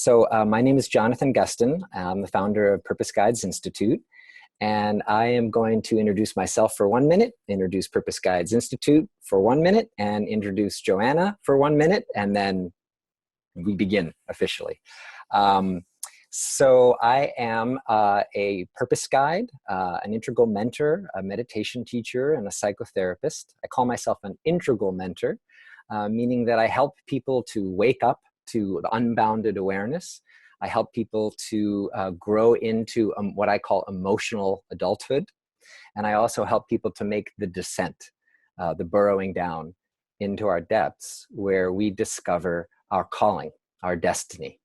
My name is Jonathan Gustin. I'm the founder of Purpose Guides Institute, and I am going to introduce myself for 1 minute, introduce Purpose Guides Institute for 1 minute, and introduce Joanna for 1 minute, and then we begin officially. I am a purpose guide, an integral mentor, a meditation teacher, and a psychotherapist. I call myself an integral mentor, meaning that I help people to wake up to the unbounded awareness. I help people to grow into what I call emotional adulthood. And I also help people to make the descent, the burrowing down into our depths, where we discover our calling, our destiny,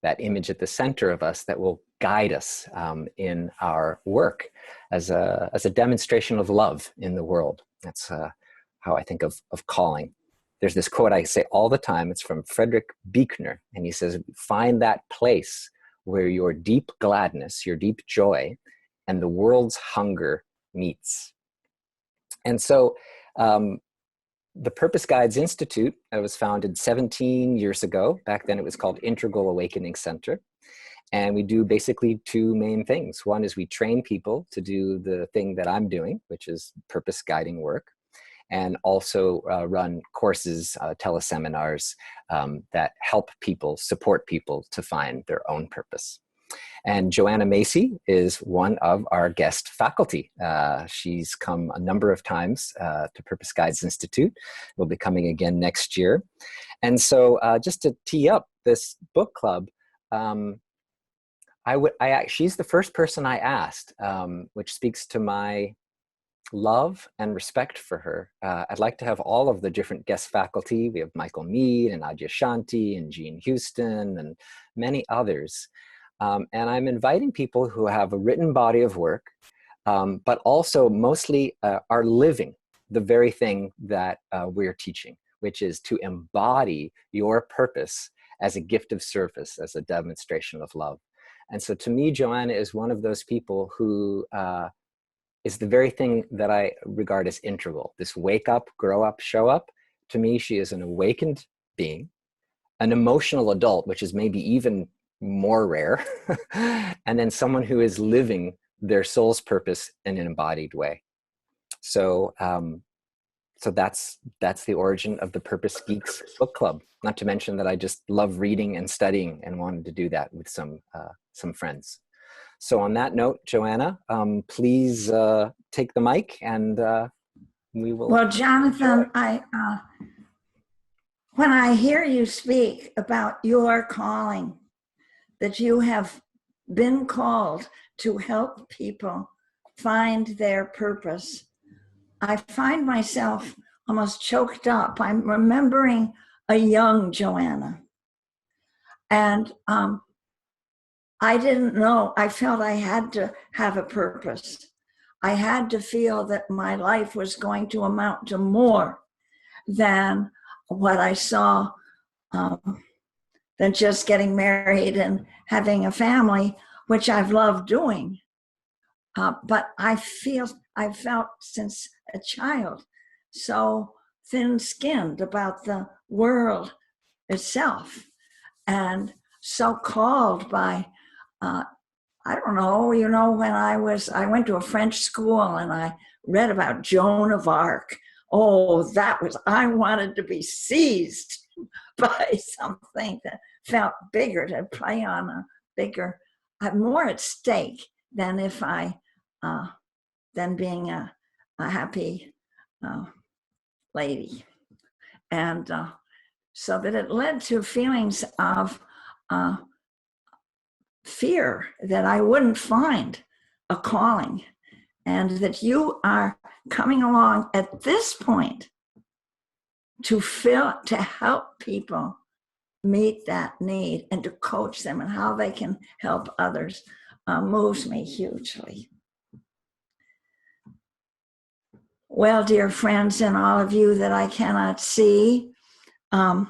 that image at the center of us that will guide us in our work as a demonstration of love in the world. That's how I think of calling. There's this quote I say all the time. It's from Frederick Buechner, and he says, "Find that place where your deep gladness, your deep joy, and the world's hunger meets." And so the Purpose Guides Institute was founded 17 years ago. Back then it was called Integral Awakening Center. And we do basically two main things. One is we train people to do the thing that I'm doing, which is purpose guiding work, and also run courses, teleseminars that help people, support people to find their own purpose. And Joanna Macy is one of our guest faculty. She's come a number of times to Purpose Guides Institute. Will be coming again next year. And so just to tee up this book club, she's the first person I asked, which speaks to my love and respect for her. I'd like to have all of the different guest faculty. We have Michael Mead and Adyashanti and Jean Houston and many others. And I'm inviting people who have a written body of work, but also mostly are living the very thing that we're teaching, which is to embody your purpose as a gift of service, as a demonstration of love. And so to me, Joanna is one of those people who is the very thing that I regard as integral. This wake up, grow up, show up. To me, she is an awakened being, an emotional adult, which is maybe even more rare, and then someone who is living their soul's purpose in an embodied way. So that's the origin of the Purpose Geeks Book Club. Not to mention that I just love reading and studying and wanted to do that with some friends. So on that note, Joanna, please take the mic, and we will. Well, Jonathan, when I hear you speak about your calling, that you have been called to help people find their purpose, I find myself almost choked up. I'm remembering a young Joanna. And I didn't know, I felt I had to have a purpose. I had to feel that my life was going to amount to more than what I saw, than just getting married and having a family, which I've loved doing. But I felt since a child so thin-skinned about the world itself, and so called by, I don't know, when I went to a French school and I read about Joan of Arc. Oh, I wanted to be seized by something that felt bigger, to play on a bigger, more at stake than if than being a happy lady. And so that it led to feelings of fear that I wouldn't find a calling, and that you are coming along at this point to help people meet that need and to coach them and how they can help others moves me hugely. Well, dear friends, and all of you that I cannot see, I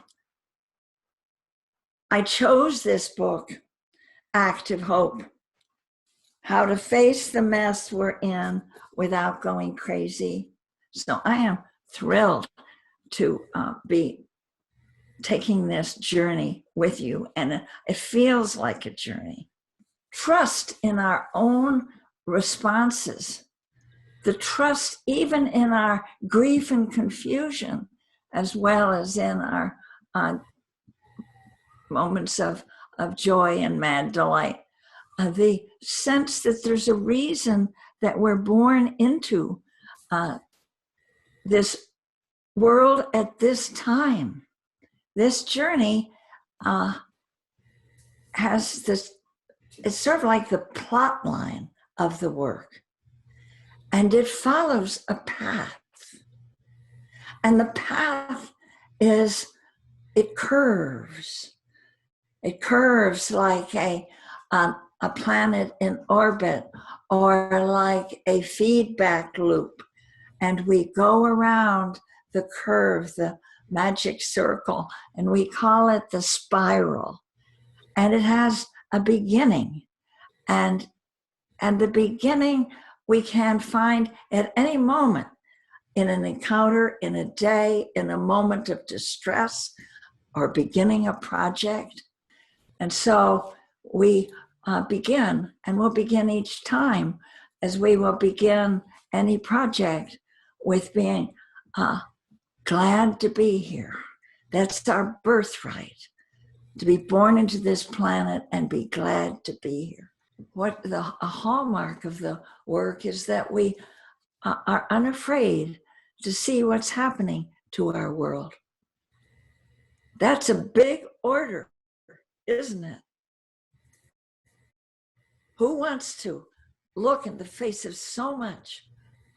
chose this book, Active Hope, How to Face the Mess We're In Without Going Crazy. So I am thrilled to be taking this journey with you, and it feels like a journey. Trust in our own responses, the trust even in our grief and confusion, as well as in our moments of joy and mad delight. The sense that there's a reason that we're born into this world at this time. This journey has this, it's sort of like the plot line of the work. And it follows a path. And the path is, it curves. It curves like a planet in orbit, or like a feedback loop. And we go around the curve, the magic circle, and we call it the spiral. And it has a beginning. And the beginning we can find at any moment, in an encounter, in a day, in a moment of distress, or beginning a project. And so we begin, and we'll begin each time, as we will begin any project, with being glad to be here. That's our birthright, to be born into this planet and be glad to be here. What a hallmark of the work is that we are unafraid to see what's happening to our world. That's a big order, isn't it? Who wants to look in the face of so much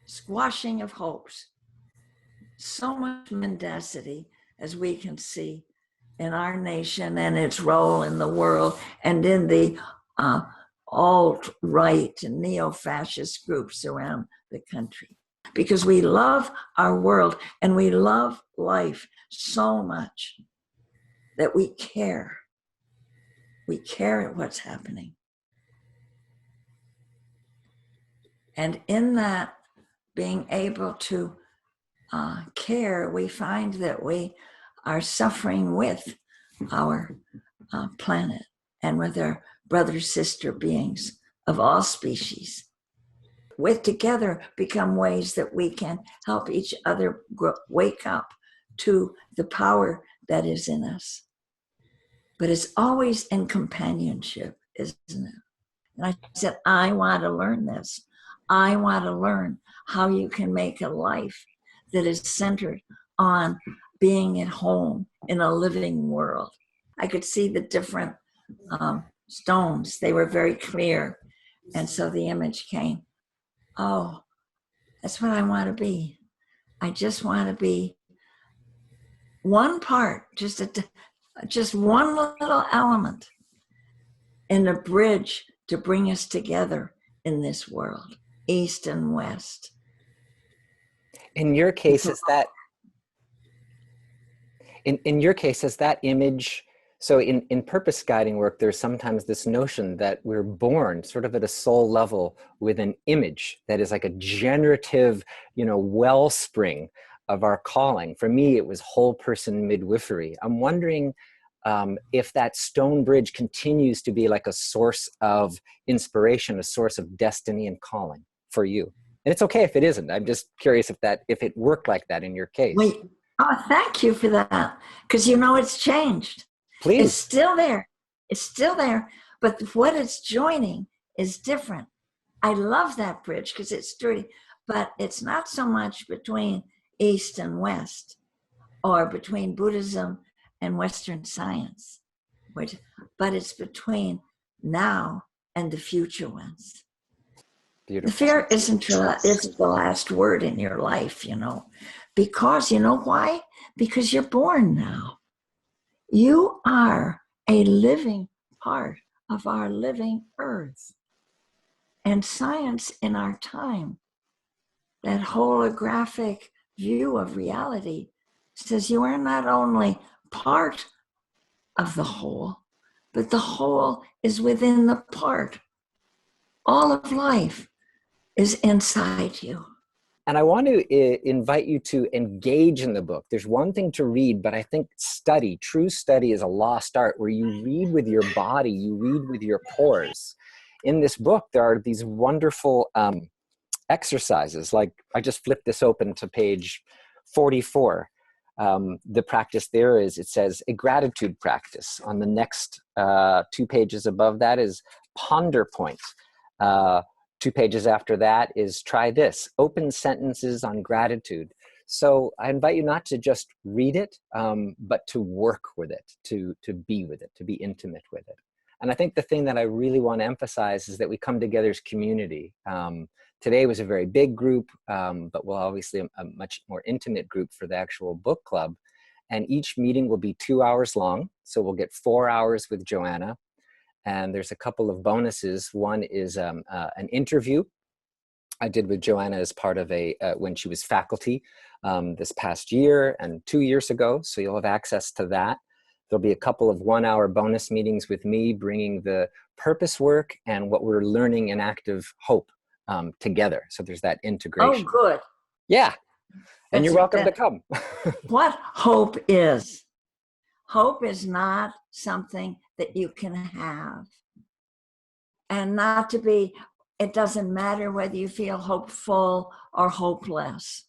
squashing of hopes, so much mendacity, as we can see in our nation and its role in the world, and in the alt-right and neo-fascist groups around the country? Because we love our world and we love life so much that we care. We care at what's happening. And in that, being able to care, we find that we are suffering with our planet and with our brother, sister beings of all species. With together become ways that we can help each other wake up to the power that is in us. But it's always in companionship, isn't it? And I said, I want to learn this. I want to learn how you can make a life that is centered on being at home in a living world. I could see the different stones. They were very clear. And so the image came. Oh, that's what I want to be. I just want to be one part, just one little element in a bridge to bring us together in this world, East and West. In your case, is that in your case, is that image? So in purpose guiding work, there's sometimes this notion that we're born sort of at a soul level with an image that is like a generative, wellspring of our calling. For me, it was whole person midwifery. I'm wondering if that stone bridge continues to be like a source of inspiration, a source of destiny and calling for you. And it's okay if it isn't. I'm just curious if it worked like that in your case. Wait, thank you for that. Because it's changed. Please. It's still there. It's still there. But what it's joining is different. I love that bridge because it's sturdy. But it's not so much between East and West, or between Buddhism and Western science, but it's between now and the future ones. Beautiful. The fear isn't the last word in your life, because why? Because you're born now. You are a living part of our living earth. And science in our time, that holographic view of reality, says you are not only part of the whole, but the whole is within the part. All of life is inside you. And I want to invite you to engage in the book. There's one thing to read, but I think study, true study, is a lost art where you read with your body, you read with your pores. In this book, there are these wonderful exercises. Like, I just flipped this open to page 44. The practice there is, it says, a gratitude practice. On the next 2 pages above that is ponder point. 2 pages after that is try this, open sentences on gratitude. So I invite you not to just read it, but to work with it, to be with it, to be intimate with it. And I think the thing that I really want to emphasize is that we come together as community. Today was a very big group, but we'll obviously a much more intimate group for the actual book club. And each meeting will be 2 hours long. So we'll get 4 hours with Joanna. And there's a couple of bonuses. One is an interview I did with Joanna as part of when she was faculty this past year and 2 years ago. So you'll have access to that. There'll be a couple of 1 hour bonus meetings with me, bringing the purpose work and what we're learning in active hope together. So there's that integration. Oh, good. Yeah. And you're welcome to come. What hope is. Hope is not something that you can have. And not to be, it doesn't matter whether you feel hopeful or hopeless.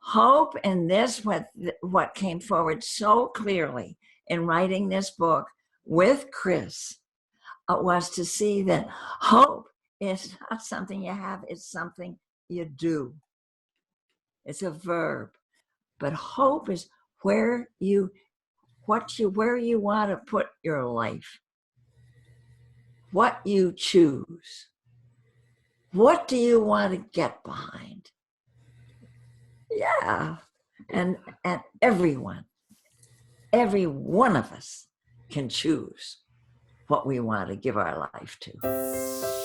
Hope in this, what came forward so clearly in writing this book with Chris, was to see that hope is not something you have, it's something you do. It's a verb. But hope is where you want to put your life, what you choose. What do you want to get behind? Yeah. And every one of us can choose what we want to give our life to.